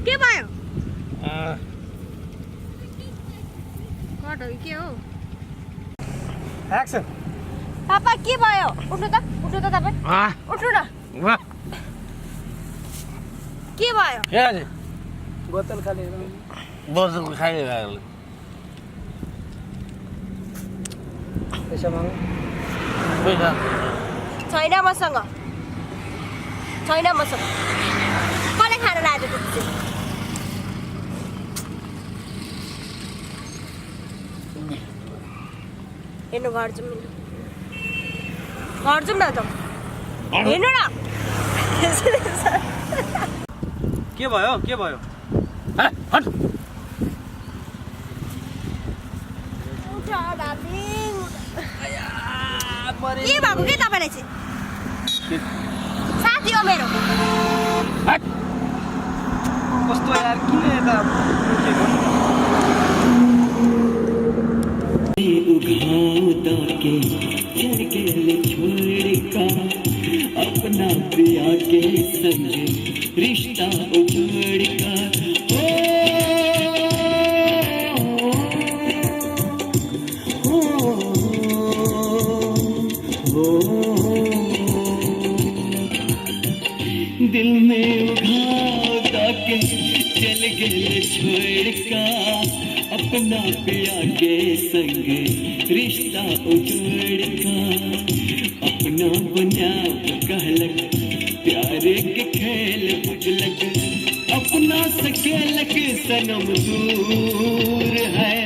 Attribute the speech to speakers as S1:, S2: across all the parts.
S1: के भयो के हो
S2: एक्सन
S1: पापा के भयो उठ्नु त तपाईँ उठ्नु न के भयो
S2: बोतल खाली पैसा माग्नु
S1: छैन मसँग कसले खाना लाँदै त्यति हेर्नु घर जाउँ न त हेर्नु न
S2: के भयो
S1: के भएको के तपाईँलाई चाहिँ साथी हो मेरो
S2: कस्तो यार किन यता
S3: अपना प्रिया के संग रिश्ता उजड़ का दिल में उठा के चल गए छोड़ का अपना प्रिया के संग रिश्ता उजड़ का अपना बना कहलक प्यारे के खेल बुझलक अपना सकेलक सनम दूर है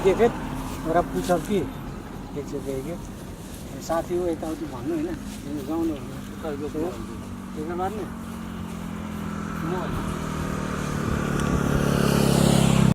S2: देखेँ र पुछ कि के साथी हो यताउति भन्नु होइन जाउनु मार्ने